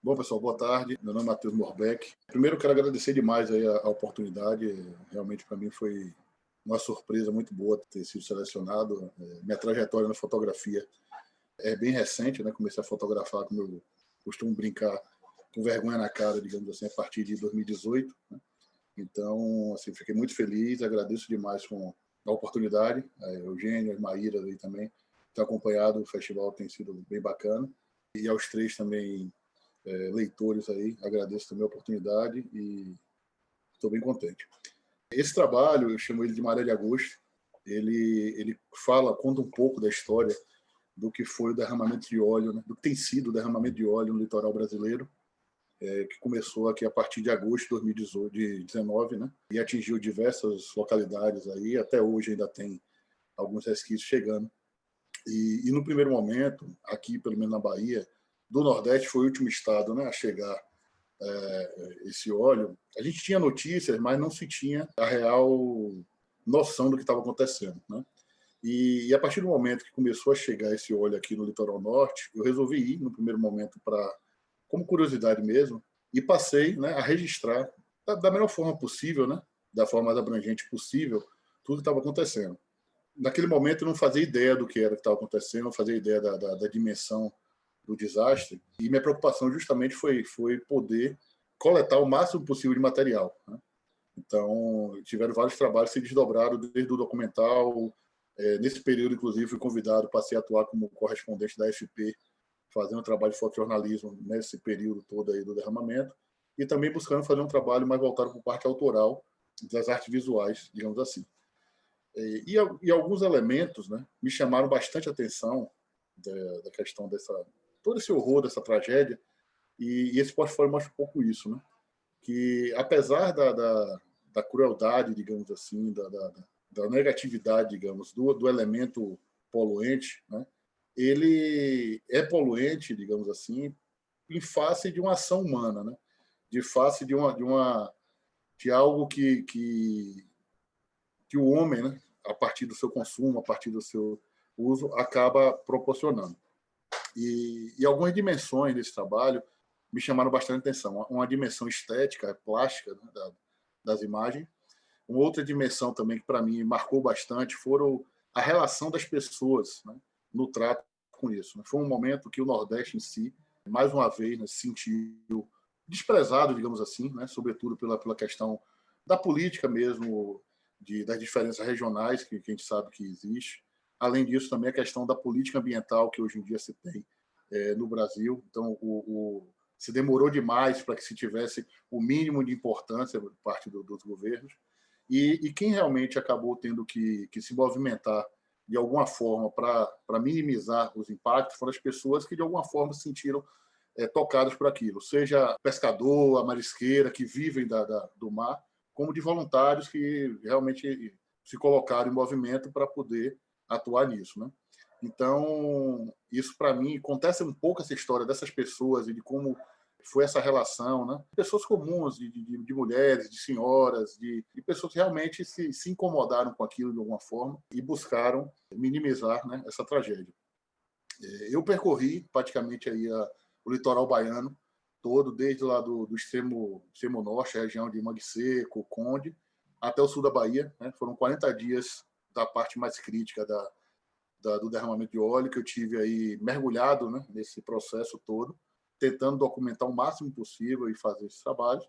Bom, pessoal, boa tarde. Meu nome é Matheus Morbeck. Primeiro, eu quero agradecer demais aí a oportunidade. Realmente, para mim, foi uma surpresa muito boa ter sido selecionado. Minha trajetória na fotografia é bem recente, né? Comecei a fotografar, como eu costumo brincar, com vergonha na cara, digamos assim, a partir de 2018. Né? Então, assim, fiquei muito feliz, agradeço demais com a oportunidade. A Eugênio, a Maíra aí também, ter acompanhado o festival tem sido bem bacana. E aos três também leitores aí, agradeço também a oportunidade e estou bem contente. Esse trabalho, eu chamo ele de Maré de Agosto, ele conta um pouco da história do que foi o derramamento de óleo, né, do que tem sido o derramamento de óleo no litoral brasileiro, que começou aqui a partir de agosto de 2019, né, e atingiu diversas localidades aí, até hoje ainda tem alguns resquícios chegando. E no primeiro momento, aqui, pelo menos na Bahia, do Nordeste foi o último estado, né, a chegar esse óleo. A gente tinha notícias, mas não se tinha a real noção do que estava acontecendo, né? E a partir do momento que começou a chegar esse óleo aqui no litoral norte, eu resolvi ir no primeiro momento como curiosidade mesmo, e passei, né, a registrar da melhor forma possível, né, da forma mais abrangente possível, tudo que estava acontecendo. Naquele momento eu não fazia ideia do que era que estava acontecendo, não fazia ideia da dimensão do desastre, e minha preocupação justamente foi poder coletar o máximo possível de material, né? Então, tiveram vários trabalhos que se desdobraram desde o documental. Nesse período, inclusive, fui convidado, passei a atuar como correspondente da FP, fazendo um trabalho de fotojornalismo nesse período todo aí do derramamento, e também buscando fazer um trabalho mais voltado para a parte autoral das artes visuais, digamos assim. E alguns elementos, né, me chamaram bastante atenção da questão todo esse horror dessa tragédia, e esse portfólio mostra um pouco isso, né? Que apesar da crueldade, digamos assim, da negatividade, digamos, do elemento poluente, né? Ele é poluente, digamos assim, em face de uma ação humana, né? De face de algo que o homem, né, a partir do seu consumo, a partir do seu uso, acaba proporcionando. E algumas dimensões desse trabalho me chamaram bastante atenção. Uma dimensão estética, plástica, né, das imagens. Uma outra dimensão também que, para mim, marcou bastante foram a relação das pessoas, né, no trato com isso. Foi um momento que o Nordeste em si, mais uma vez, né, se sentiu desprezado, digamos assim, né, sobretudo pela questão da política mesmo, das diferenças regionais que a gente sabe que existe. Além disso, também a questão da política ambiental que hoje em dia se tem no Brasil. Então, se demorou demais para que se tivesse o mínimo de importância por parte dos governos. E quem realmente acabou tendo que se movimentar de alguma forma para minimizar os impactos foram as pessoas que, de alguma forma, se sentiram tocadas por aquilo, seja pescador, a marisqueira, que vivem do mar, como de voluntários que realmente se colocaram em movimento para poder atuar nisso, né? Então, isso para mim acontece um pouco essa história dessas pessoas e de como foi essa relação, né? Pessoas comuns, de mulheres, de senhoras, de pessoas que realmente se incomodaram com aquilo de alguma forma e buscaram minimizar, né, essa tragédia. Eu percorri praticamente aí o litoral baiano todo, desde lá do extremo norte, a região de Mangue Seco, Conde, até o sul da Bahia, né? Foram 40 dias da parte mais crítica do derramamento de óleo, que eu tive aí mergulhado, né, nesse processo todo, tentando documentar o máximo possível e fazer esse trabalho.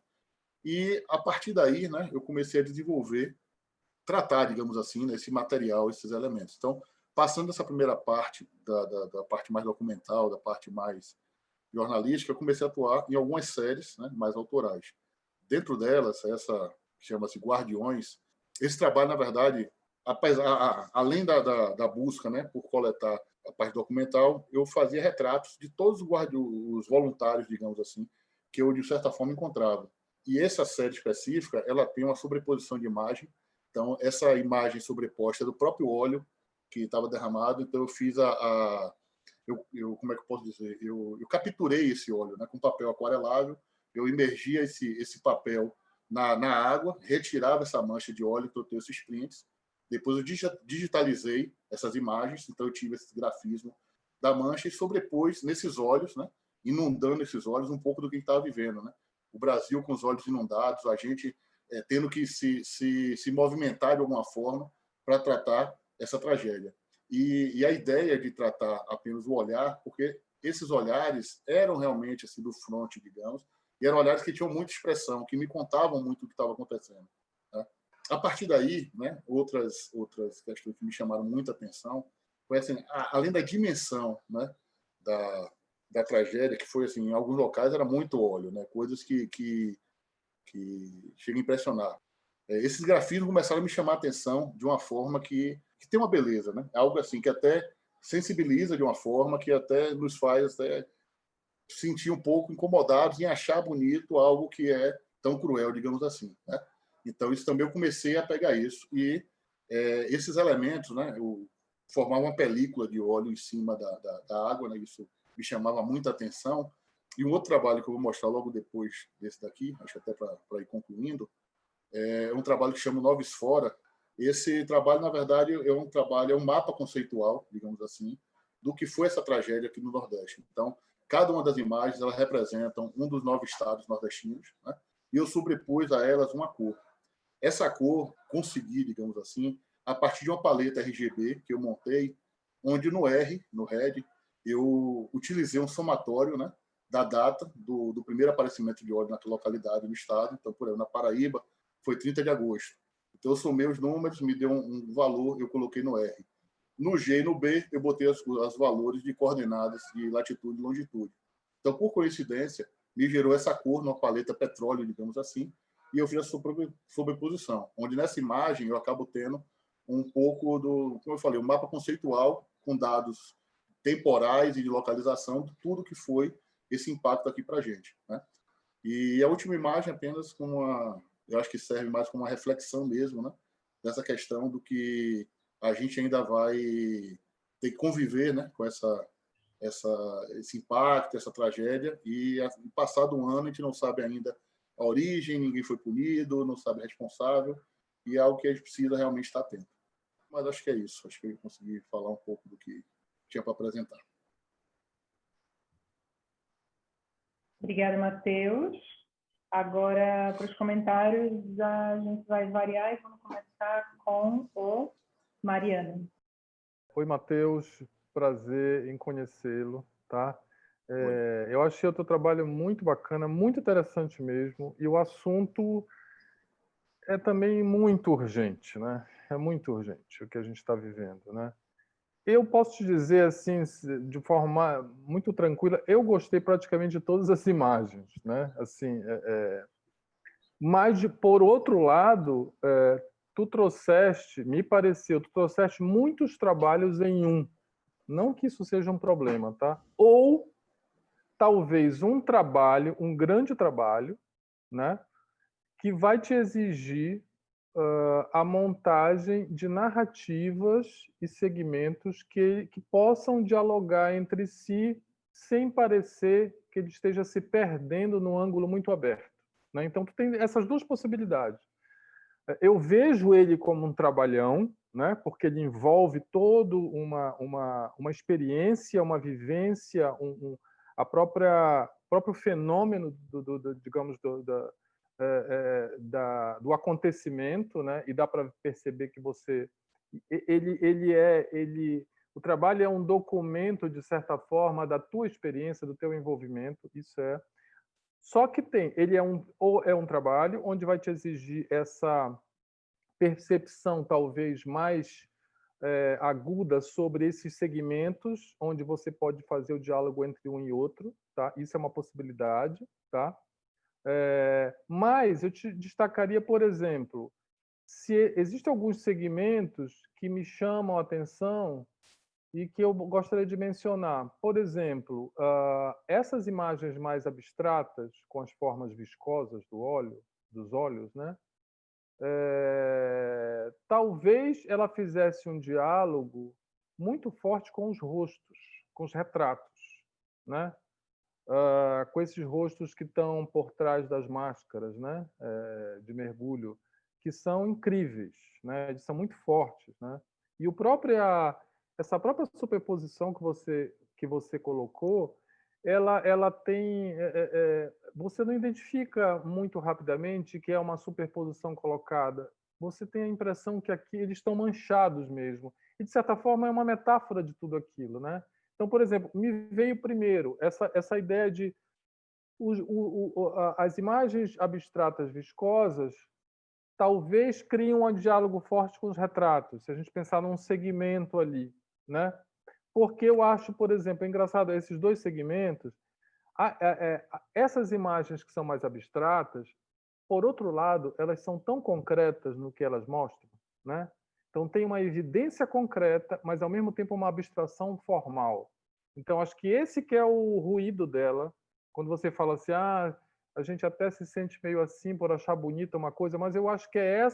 E, a partir daí, né, eu comecei a desenvolver, tratar, digamos assim, né, esse material, esses elementos. Então, passando essa primeira parte, da parte mais documental, da parte mais jornalística, eu comecei a atuar em algumas séries, né, mais autorais. Dentro delas, essa chama-se Guardiões. Esse trabalho, na verdade, além da busca, né, por coletar a parte documental, eu fazia retratos de todos os voluntários, digamos assim, que eu, de certa forma, encontrava. E essa série específica, ela tem uma sobreposição de imagem. Então, essa imagem sobreposta é do próprio óleo que estava derramado. Então, eu fiz como é que eu posso dizer? Eu capturei esse óleo, né, com papel aquarelável. Eu imergia esse papel na água, retirava essa mancha de óleo, então eu tenho esses prints. Depois eu digitalizei essas imagens, então eu tive esse grafismo da mancha e sobrepôs nesses olhos, né, inundando esses olhos um pouco do que a gente estava vivendo, né? O Brasil com os olhos inundados, a gente tendo que se movimentar de alguma forma para tratar essa tragédia. E a ideia de tratar apenas o olhar, porque esses olhares eram realmente assim do fronte, digamos, e eram olhares que tinham muita expressão, que me contavam muito o que estava acontecendo. Tá? A partir daí, né, outras questões que me chamaram muita atenção foi assim, além da dimensão, né, da tragédia, que foi assim, em alguns locais era muito óleo, né, coisas que chega a impressionar. Esses grafismos começaram a me chamar a atenção de uma forma que tem uma beleza, né? Algo assim que até sensibiliza de uma forma que até nos faz até sentir um pouco incomodados em achar bonito algo que é tão cruel, digamos assim, né? Então isso também eu comecei a pegar isso e esses elementos, né? Eu formar uma película de óleo em cima da água, né? Isso me chamava muita atenção. E um outro trabalho que eu vou mostrar logo depois desse daqui, acho até para ir concluindo, é um trabalho que chama Noves Fora. Esse trabalho, na verdade, é um mapa conceitual, digamos assim, do que foi essa tragédia aqui no Nordeste. Então, cada uma das imagens ela representam um dos 9 estados nordestinos, né? E eu sobrepus a elas uma cor. Essa cor consegui, digamos assim, a partir de uma paleta RGB que eu montei, onde no R, no Red, eu utilizei um somatório, né, da data do primeiro aparecimento de óleo naquela localidade no estado. Então, por exemplo, na Paraíba, foi 30 de agosto. Então, eu somei os números, me deu um valor, eu coloquei no R. No G e no B, eu botei os valores de coordenadas de latitude e longitude. Então, por coincidência, me gerou essa cor numa paleta petróleo, digamos assim, e eu fiz a sobreposição, onde nessa imagem eu acabo tendo um pouco do, como eu falei, um mapa conceitual com dados temporais e de localização de tudo que foi esse impacto aqui para a gente, né? E a última imagem apenas com eu acho que serve mais como uma reflexão mesmo, né? Dessa questão do que a gente ainda vai ter que conviver, né? Com esse impacto, essa tragédia, e passado um ano a gente não sabe ainda a origem, ninguém foi punido, não sabe responsável, e é algo que a gente precisa realmente estar atento. Mas acho que é isso, acho que eu consegui falar um pouco do que tinha para apresentar. Obrigada, Matheus. Agora, para os comentários, a gente vai variar e vamos começar com o Mariano. Oi, Matheus. Prazer em conhecê-lo, tá? Eu achei o teu trabalho muito bacana, muito interessante mesmo, e o assunto é também muito urgente, né? É muito urgente o que a gente está vivendo, né? Eu posso te dizer assim, de forma muito tranquila, eu gostei praticamente de todas as imagens, né? Assim, mas por outro lado, tu trouxeste muitos trabalhos em um. Não que isso seja um problema, tá? Ou talvez um trabalho, um grande trabalho, né? Que vai te exigir a montagem de narrativas e segmentos que possam dialogar entre si sem parecer que ele esteja se perdendo num ângulo muito aberto, né? Então, tu tem essas duas possibilidades. Eu vejo ele como um trabalhão, né? Porque ele envolve toda uma experiência, uma vivência, a próprio fenômeno digamos, do acontecimento, né? E dá para perceber que o trabalho é um documento, de certa forma, da tua experiência, do teu envolvimento. Isso é. Só que ele é um trabalho onde vai te exigir essa percepção talvez mais aguda sobre esses segmentos, onde você pode fazer o diálogo entre um e outro, tá? Isso é uma possibilidade, tá? Mas eu te destacaria, por exemplo, se existem alguns segmentos que me chamam a atenção e que eu gostaria de mencionar. Por exemplo, essas imagens mais abstratas, com as formas viscosas dos óleos, né? Talvez ela fizesse um diálogo muito forte com os rostos, com os retratos, né? Com esses rostos que estão por trás das máscaras, né? De mergulho, que são incríveis, né? Eles são muito fortes, né? E essa própria superposição que você colocou, ela tem... você não identifica muito rapidamente que é uma superposição colocada. Você tem a impressão que aqui eles estão manchados mesmo. E, de certa forma, é uma metáfora de tudo aquilo, né? Então, por exemplo, me veio primeiro essa ideia de as imagens abstratas viscosas talvez criem um diálogo forte com os retratos, se a gente pensar num segmento ali, né? Porque eu acho, por exemplo, é engraçado, esses dois segmentos, essas imagens que são mais abstratas, por outro lado, elas são tão concretas no que elas mostram, né? Então tem uma evidência concreta, mas ao mesmo tempo uma abstração formal. Então acho que esse que é o ruído dela, quando você fala assim, a gente até se sente meio assim por achar bonita uma coisa, mas eu acho que é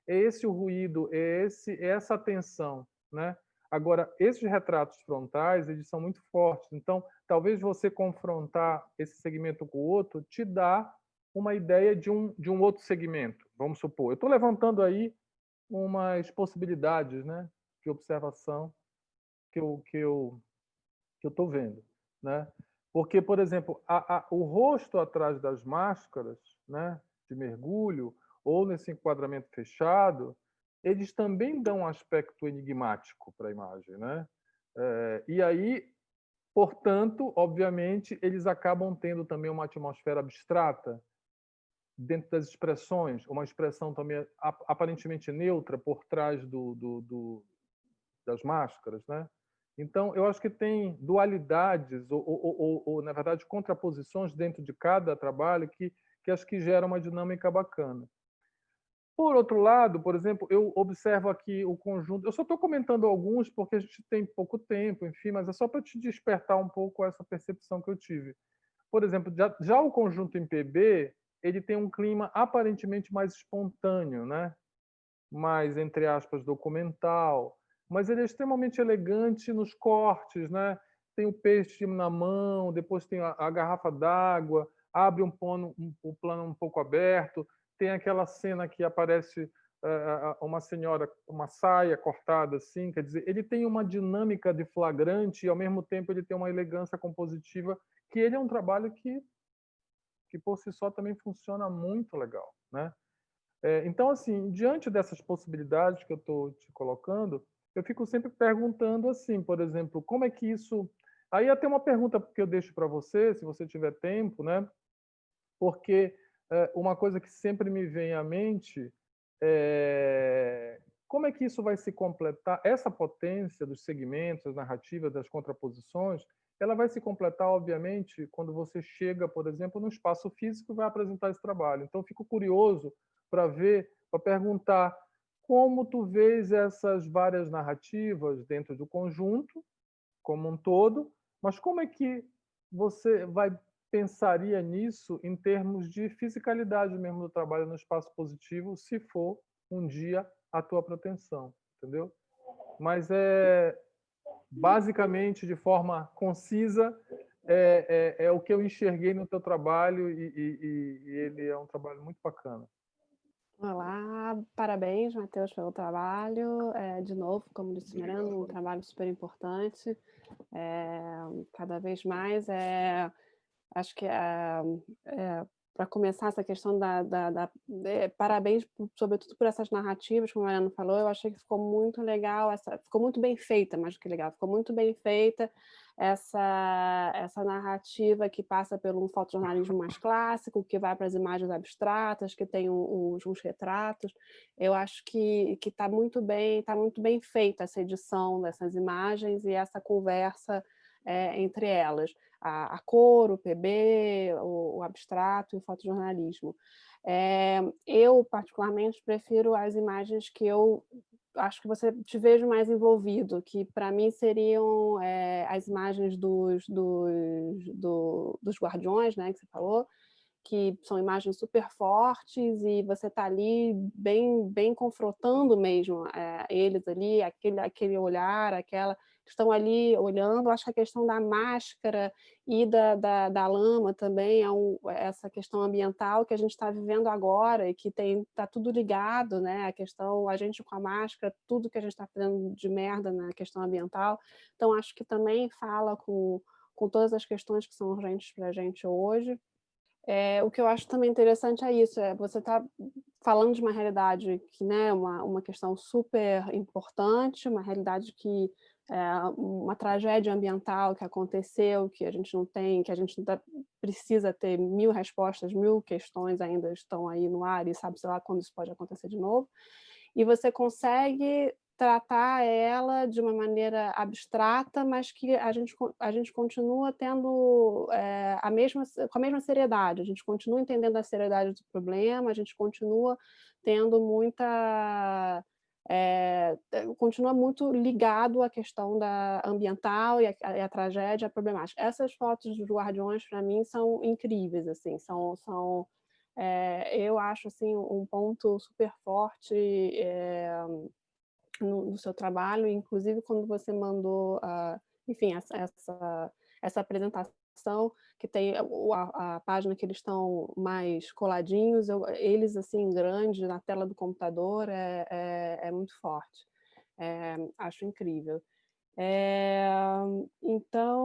esse o ruído, é essa tensão, né? Agora, esses retratos frontais, eles são muito fortes. Então, talvez você confrontar esse segmento com o outro te dá uma ideia de um outro segmento, vamos supor. Eu estou levantando aí umas possibilidades, né, de observação que eu estou vendo, né? Porque, por exemplo, o rosto atrás das máscaras, né, de mergulho, ou nesse enquadramento fechado, eles também dão um aspecto enigmático para a imagem, né? E aí, portanto, obviamente, eles acabam tendo também uma atmosfera abstrata dentro das expressões, uma expressão também aparentemente neutra por trás das máscaras, né? Então, eu acho que tem dualidades ou, na verdade, contraposições dentro de cada trabalho que acho que geram uma dinâmica bacana. Por outro lado, por exemplo, eu observo aqui o conjunto. Eu só estou comentando alguns porque a gente tem pouco tempo, enfim, mas é só para te despertar um pouco essa percepção que eu tive. Por exemplo, já o conjunto em PB, ele tem um clima aparentemente mais espontâneo, né? Mais, entre aspas, documental, mas ele é extremamente elegante nos cortes, né? Tem o peixe na mão, depois tem a garrafa d'água, abre o plano um pouco aberto, tem aquela cena que aparece uma senhora com uma saia cortada assim, quer dizer, ele tem uma dinâmica de flagrante e ao mesmo tempo ele tem uma elegância compositiva, que ele é um trabalho que por si só também funciona muito legal, né? Então, assim, diante dessas possibilidades que eu estou te colocando, eu fico sempre perguntando assim, por exemplo, como é que isso... Aí até uma pergunta que eu deixo para você, se você tiver tempo, né? Porque uma coisa que sempre me vem à mente é como é que isso vai se completar, essa potência dos segmentos, das narrativas, das contraposições, ela vai se completar, obviamente, quando você chega, por exemplo, no espaço físico e vai apresentar esse trabalho. Então, eu fico curioso para ver, para perguntar como tu vês essas várias narrativas dentro do conjunto, como um todo, mas como é que você pensaria nisso em termos de fisicalidade mesmo do trabalho no espaço positivo, se for um dia a tua pretensão, entendeu? Mas basicamente, de forma concisa, é o que eu enxerguei no teu trabalho e ele é um trabalho muito bacana. Olá, parabéns, Matheus, pelo trabalho. De novo, como disse Miranda, um trabalho super importante. Cada vez mais, acho que para começar essa questão parabéns, sobretudo por essas narrativas, como a Mariana falou, eu achei que ficou muito legal, ficou muito bem feita, mais do que legal, ficou muito bem feita essa narrativa que passa pelo fotojornalismo mais clássico, que vai para as imagens abstratas, que tem uns retratos. Eu acho que está muito bem feita essa edição dessas imagens e essa conversa entre elas. A cor, o PB, o abstrato e o fotojornalismo. Eu, particularmente, prefiro as imagens que eu acho que você te vejo mais envolvido, que para mim seriam as imagens dos guardiões, né, que você falou, que são imagens super fortes e você está ali bem confrontando mesmo eles ali, aquele olhar, estão ali olhando. Acho que a questão da máscara e da lama também essa questão ambiental que a gente está vivendo agora e que está tudo ligado, né? A gente com a máscara, tudo que a gente está fazendo de merda na questão ambiental. Então, acho que também fala com com todas as questões que são urgentes para a gente hoje. O que eu acho também interessante é isso, você está falando de uma realidade que, né, uma questão super importante, uma realidade que uma tragédia ambiental que aconteceu, que a gente não tem, que a gente precisa ter 1000 respostas, 1000 questões ainda estão aí no ar e sabe, sei lá, quando isso pode acontecer de novo, e você consegue tratar ela de uma maneira abstrata, mas que a gente continua tendo com a mesma seriedade, a gente continua entendendo a seriedade do problema, a gente continua tendo continua muito ligado à questão ambiental e a tragédia, a problemática. Essas fotos dos Guardiões, para mim, são incríveis, assim, eu acho assim, um ponto super forte no seu trabalho, inclusive quando você mandou, enfim, essa apresentação, que tem a página que eles estão mais coladinhos, eles assim, grande, na tela do computador, é muito forte. Acho incrível. Então,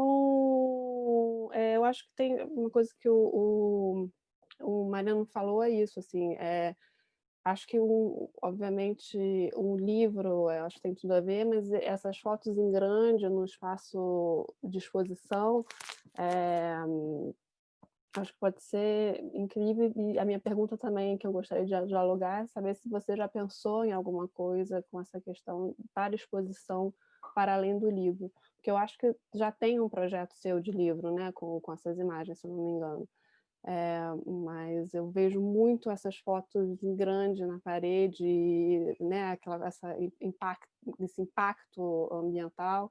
eu acho que tem uma coisa que o Mariano falou, é isso, assim, acho que, obviamente, um livro, eu acho que tem tudo a ver, mas essas fotos em grande, no espaço de exposição, acho que pode ser incrível. E a minha pergunta também, que eu gostaria de dialogar, é saber se você já pensou em alguma coisa com essa questão para exposição para além do livro. Porque eu acho que já tem um projeto seu de livro, né, com essas imagens, se eu não me engano. Mas eu vejo muito essas fotos em grande na parede, né, esse impacto ambiental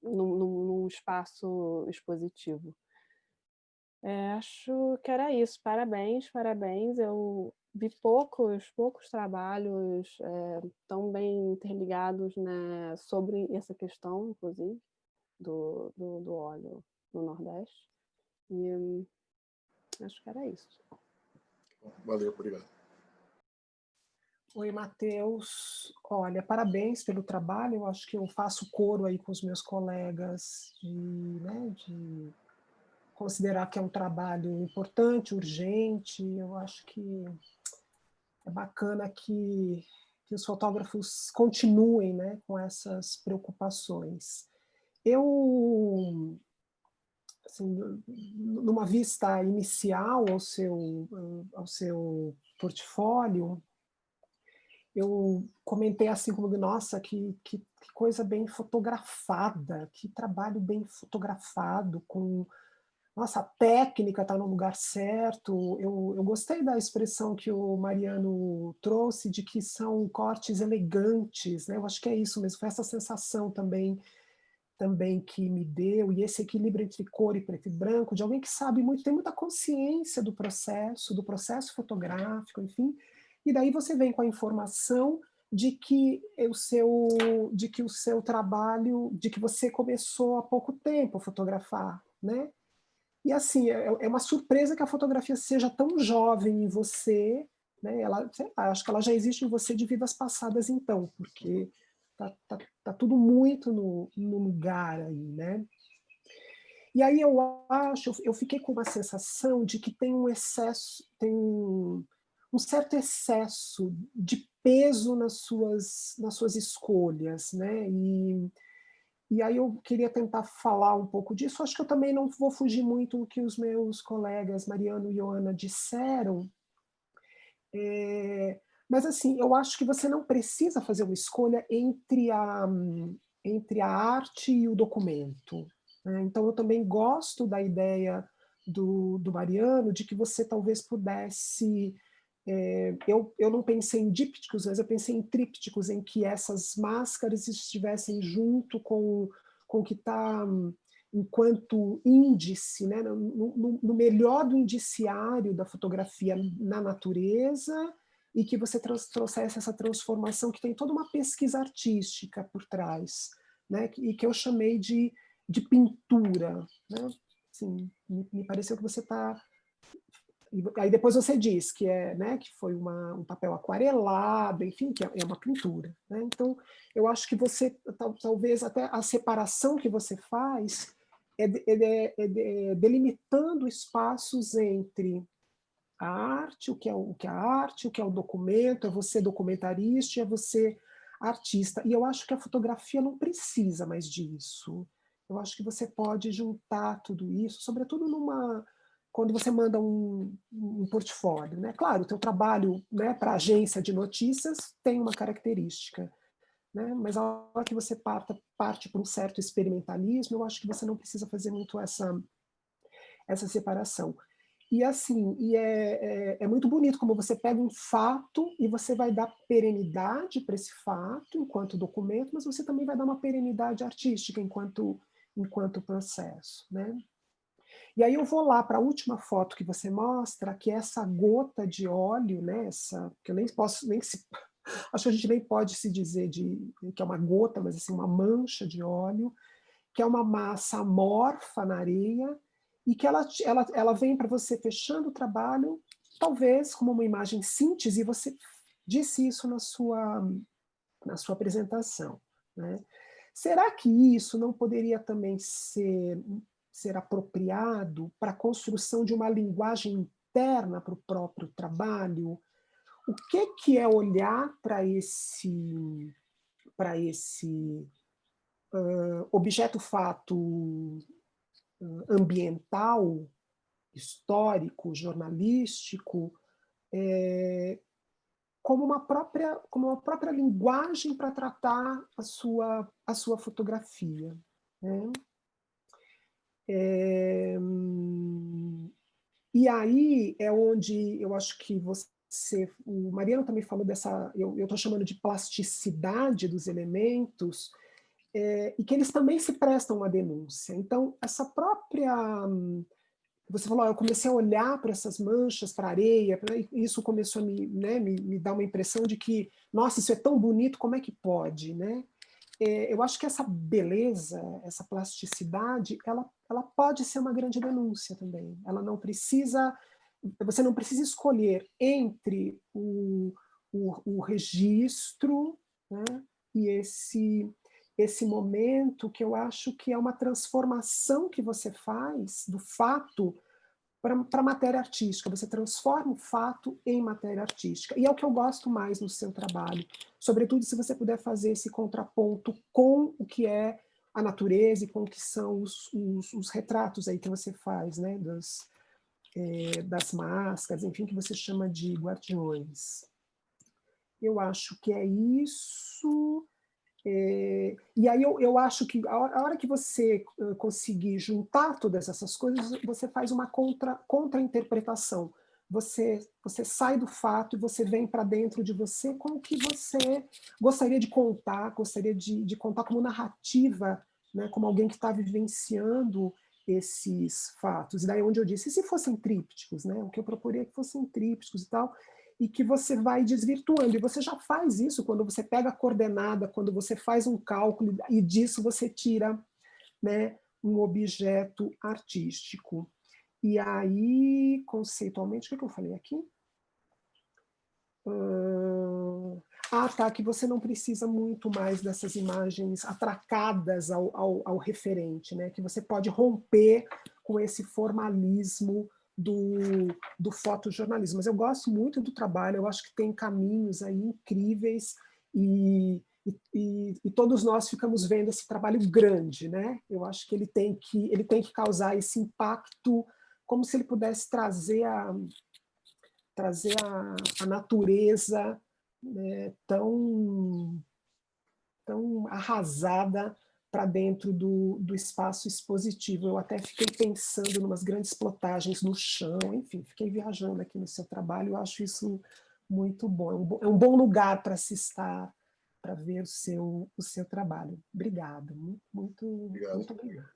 num espaço expositivo. Acho que era isso. Parabéns, parabéns. Eu vi poucos trabalhos tão bem interligados, né, sobre essa questão, inclusive, do óleo no Nordeste. E acho que era isso. Valeu, obrigado. Oi, Matheus. Olha, parabéns pelo trabalho. Eu acho que eu faço coro aí com os meus colegas de considerar que é um trabalho importante, urgente. Eu acho que é bacana que os fotógrafos continuem, né, com essas preocupações. Eu, assim, numa vista inicial ao seu portfólio, eu comentei assim comigo, nossa, que coisa bem fotografada, que trabalho bem fotografado, nossa, a técnica está no lugar certo. Eu gostei da expressão que o Mariano trouxe, de que são cortes elegantes, né? Eu acho que é isso mesmo, foi essa sensação também que me deu, e esse equilíbrio entre cor e preto e branco, de alguém que sabe muito, tem muita consciência do processo fotográfico, enfim, e daí você vem com a informação de que o seu trabalho, de que você começou há pouco tempo a fotografar, né? E assim, é uma surpresa que a fotografia seja tão jovem em você, né? Acho que ela já existe em você de vidas passadas então, porque tá tudo muito no lugar aí, né? E aí eu fiquei com uma sensação de que tem um excesso, tem um certo excesso de peso nas suas escolhas, né? E aí eu queria tentar falar um pouco disso. Acho que eu também não vou fugir muito do que os meus colegas Mariano e Ioana disseram. Mas assim, eu acho que você não precisa fazer uma escolha entre a arte e o documento, né? Então eu também gosto da ideia do Mariano de que você talvez pudesse... eu não pensei em dípticos, mas eu pensei em trípticos, em que essas máscaras estivessem junto com o que está enquanto índice, né, no melhor do indiciário da fotografia na natureza, e que você trouxesse essa transformação que tem toda uma pesquisa artística por trás, né, e que eu chamei de pintura, né? Assim, me pareceu que você está e aí depois você diz que né, que foi um papel aquarelado, enfim, que é uma pintura, né? Então, eu acho que você, talvez até a separação que você faz delimitando espaços entre a arte, o que é a arte, o que é o documento, é você documentarista, é você artista. E eu acho que a fotografia não precisa mais disso. Eu acho que você pode juntar tudo isso, sobretudo quando você manda um portfólio, né? Claro, o teu trabalho, né, para agência de notícias tem uma característica, né? Mas a hora que você parte para um certo experimentalismo, eu acho que você não precisa fazer muito essa separação. E assim, é muito bonito como você pega um fato e você vai dar perenidade para esse fato enquanto documento, mas você também vai dar uma perenidade artística enquanto processo, né? E aí eu vou lá para a última foto que você mostra, que é essa gota de óleo, né? Que eu nem posso, acho que a gente nem pode se dizer que é uma gota, mas assim, uma mancha de óleo, que é uma massa amorfa na areia, e que ela vem para você fechando o trabalho, talvez como uma imagem síntese, e você disse isso na sua apresentação, né? Será que isso não poderia também ser apropriado para a construção de uma linguagem interna para o próprio trabalho? O que é olhar para esse objeto-fato ambiental, histórico, jornalístico, como uma própria linguagem para tratar a sua fotografia, né? E aí é onde eu acho que o Mariano também falou eu estou chamando de plasticidade dos elementos, e que eles também se prestam à denúncia. Então, essa própria... Você falou, eu comecei a olhar para essas manchas, para a areia, e isso começou a me dar uma impressão de que, nossa, isso é tão bonito, como é que pode, né? Eu acho que essa beleza, essa plasticidade, ela pode ser uma grande denúncia também. Você não precisa escolher entre o registro, né, e esse momento que eu acho que é uma transformação que você faz do fato para a matéria artística. Você transforma o fato em matéria artística. E é o que eu gosto mais no seu trabalho. Sobretudo se você puder fazer esse contraponto com o que é a natureza e com o que são os retratos aí que você faz, né? Das máscaras, enfim, que você chama de guardiões. Eu acho que é isso. E aí eu acho que a hora que você conseguir juntar todas essas coisas, você faz uma contra-interpretação. Você sai do fato e você vem para dentro de você com o que você gostaria de contar como narrativa, né, como alguém que está vivenciando esses fatos. E daí onde eu disse, e se fossem trípticos, né? O que eu procurei é que fossem trípticos e tal, e que você vai desvirtuando. E você já faz isso quando você pega a coordenada, quando você faz um cálculo, e disso você tira, né, um objeto artístico. E aí, conceitualmente, o que eu falei aqui? Tá, que você não precisa muito mais dessas imagens atracadas ao referente, né? Que você pode romper com esse formalismo do fotojornalismo. Mas eu gosto muito do trabalho, eu acho que tem caminhos aí incríveis e todos nós ficamos vendo esse trabalho grande, né? Eu acho que ele tem que causar esse impacto, como se ele pudesse trazer a natureza, né, tão arrasada para dentro do espaço expositivo. Eu até fiquei pensando em umas grandes plotagens no chão, enfim, fiquei viajando aqui no seu trabalho, eu acho isso muito bom. É um bom lugar para se estar, para ver o seu trabalho. Obrigada, muito obrigada.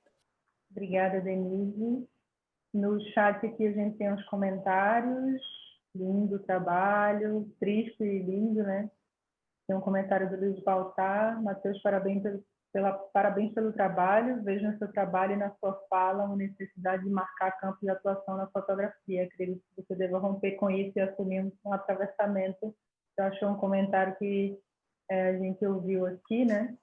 Obrigada, Denise. No chat aqui a gente tem uns comentários. Lindo o trabalho, triste e lindo, né? Tem um comentário do Luiz Baltar. Matheus, parabéns Parabéns pelo trabalho. Vejo no seu trabalho e na sua fala uma necessidade de marcar campos de atuação na fotografia. Acredito que você deva romper com isso e assumir um atravessamento. Eu acho um comentário que a gente ouviu aqui, né?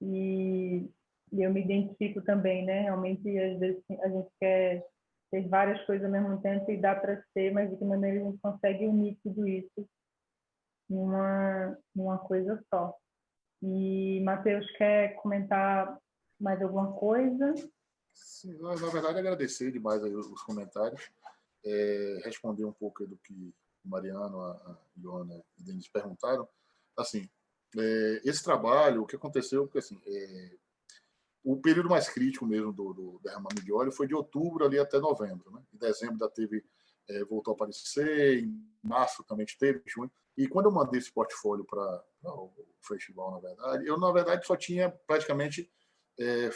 E eu me identifico também, né? Realmente, às vezes, a gente quer ter várias coisas ao mesmo tempo e dá para ser, mas de que maneira a gente consegue unir tudo isso numa coisa só. E Matheus, quer comentar mais alguma coisa? Sim, na verdade, agradecer demais aí os comentários, responder um pouco do que o Mariano, a Ilona e Denise perguntaram. Assim, esse trabalho, o que aconteceu, porque assim, o período mais crítico mesmo do derramamento de óleo foi de outubro ali até novembro, né? Em dezembro já teve, voltou a aparecer, em março também teve, em junho. E quando eu mandei esse portfólio para o festival, na verdade, só tinha praticamente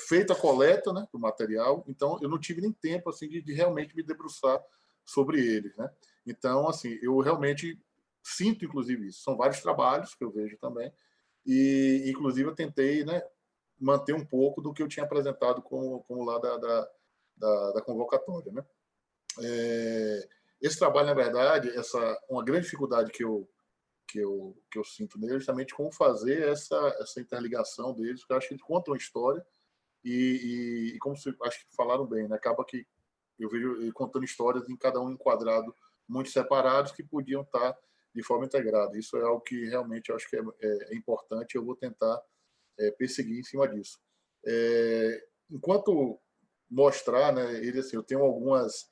feito a coleta, né, do material, então eu não tive nem tempo assim de realmente me debruçar sobre eles, né? Então, assim, eu realmente sinto, inclusive, isso. São vários trabalhos que eu vejo também, e, inclusive, eu tentei, né, manter um pouco do que eu tinha apresentado como lá da convocatória, né? Esse trabalho, na verdade, uma grande dificuldade que eu sinto nele é justamente como fazer essa interligação deles, porque eu acho que eles contam a história e como acho que falaram bem, né? Acaba que eu vejo ele contando histórias em cada um enquadrado, muito separados, que podiam estar de forma integrada. Isso é algo que realmente eu acho que é importante e eu vou tentar perseguir em cima disso. Enquanto mostrar, né, ele, assim, eu tenho algumas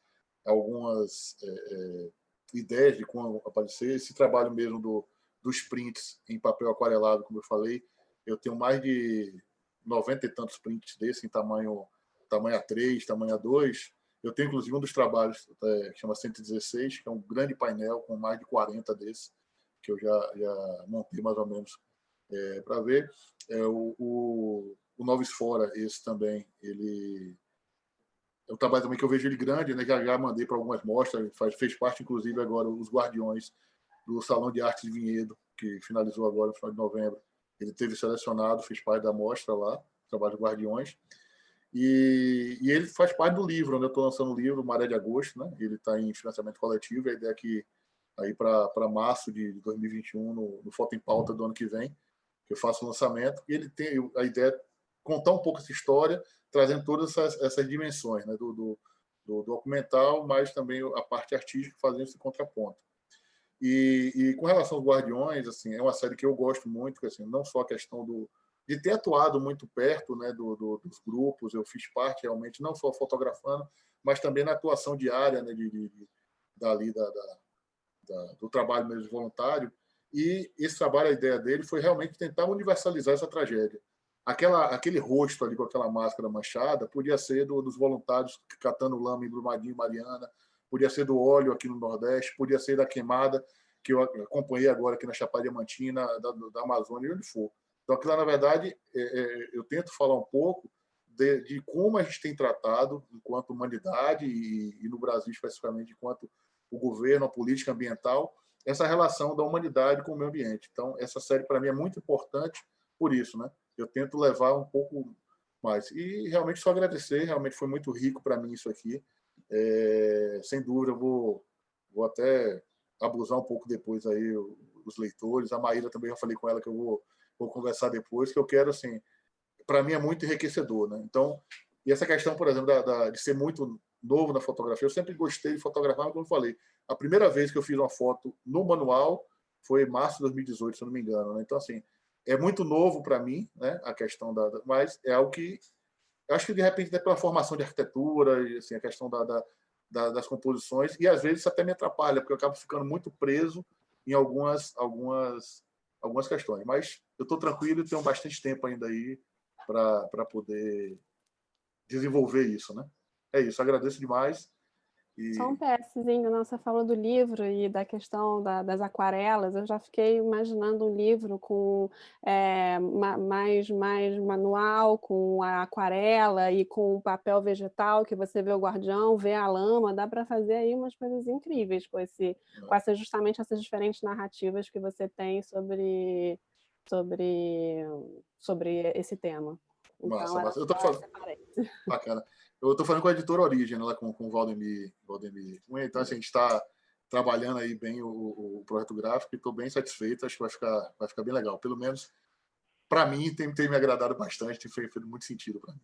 ideias de como aparecer. Esse trabalho mesmo dos prints em papel aquarelado, como eu falei, eu tenho mais de 90 e tantos prints desse em tamanho A3, tamanho A2. Eu tenho, inclusive, um dos trabalhos que chama 116, que é um grande painel com mais de 40 desses, que eu já montei mais ou menos para ver. O Novis Fora, esse também, ele é um trabalho também que eu vejo ele grande, né? Já mandei para algumas mostras, fez parte, inclusive, agora, os Guardiões do Salão de Arte de Vinhedo, que finalizou agora no final de novembro. Ele teve selecionado, fez parte da mostra lá, trabalho de Guardiões. E ele faz parte do livro, né? Eu estou lançando o livro Maré de Agosto, né? Ele está em financiamento coletivo, a ideia é que aí para março de 2021, no Foto em Pauta do ano que vem, que eu faço o lançamento, e ele tem a ideia de contar um pouco essa história, trazendo todas essas dimensões, né? do documental, mas também a parte artística, fazendo esse contraponto. E com relação aos Guardiões, assim, é uma série que eu gosto muito, assim, não só a questão de ter atuado muito perto, né, dos grupos, eu fiz parte realmente, não só fotografando, mas também na atuação diária, né, do trabalho mesmo voluntário. E esse trabalho, a ideia dele foi realmente tentar universalizar essa tragédia. Aquele rosto ali com aquela máscara manchada podia ser dos voluntários catando lama em Brumadinho, Mariana, podia ser do óleo aqui no Nordeste, podia ser da queimada que eu acompanhei agora aqui na Chapada Diamantina, da Amazônia, onde for. Então, aquilo, na verdade, eu tento falar um pouco de como a gente tem tratado, enquanto humanidade e no Brasil especificamente, enquanto o governo, a política ambiental, essa relação da humanidade com o meio ambiente. Então, essa série, para mim, é muito importante por isso, né? Eu tento levar um pouco mais. E realmente só agradecer, realmente foi muito rico para mim isso aqui. Sem dúvida, eu vou até abusar um pouco depois aí os leitores. A Maíra também, já falei com ela que eu vou conversar depois, que eu quero, assim, para mim é muito enriquecedor, né? Então, e essa questão, por exemplo, de ser muito novo na fotografia, eu sempre gostei de fotografar, mas como eu falei, a primeira vez que eu fiz uma foto no manual foi em março de 2018, se eu não me engano, né? Então, assim, é muito novo para mim, né? A questão mas é algo que eu acho que de repente até pela formação de arquitetura e assim a questão das composições, e às vezes isso até me atrapalha, porque eu acabo ficando muito preso em algumas questões. Mas eu estou tranquilo e tenho bastante tempo ainda aí para poder desenvolver isso, né? É isso, agradeço demais. Só um PSzinho, você falou do livro e da questão das aquarelas, eu já fiquei imaginando um livro com mais manual, com a aquarela e com o papel vegetal, que você vê o guardião, vê a lama, dá para fazer aí umas coisas incríveis com justamente essas diferentes narrativas que você tem sobre esse tema. Massa, Então, massa. Eu era tô só falando, essa parede. bacana. Eu tô falando com a editora Origem, lá com o Valdemir. Então, assim, a gente está trabalhando aí bem o projeto gráfico e estou bem satisfeito. Acho que vai ficar bem legal. Pelo menos, para mim, tem me agradado bastante, tem feito muito sentido para mim.